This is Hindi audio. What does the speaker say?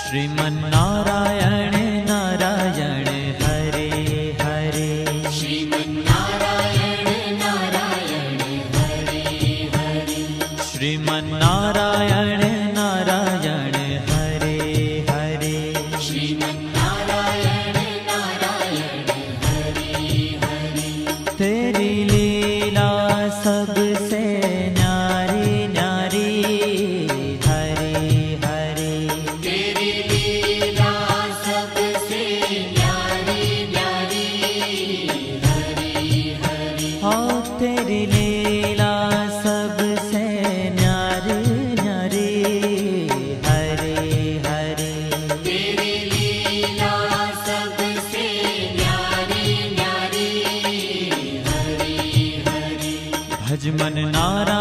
श्रीमन्नारायण नारायण हरे हरे। श्रीमन्नारायण नारायण हरे हरे। श्रीमन्नारायण नारायण हरे हरे। श्रीमन्नारायण नारायण हरे हरे। तेरी लीला सबसे न्यारी न्यारी हरे हरे। तेरी लीला सबसे न्यारी न्यारी हरे हरे। हाँ तेरी लीला सबसे न्यारी न्यारी हरे हरे। तेरी लीला सबसे न्यारी न्यारी हरे हरे। भज मन नारायण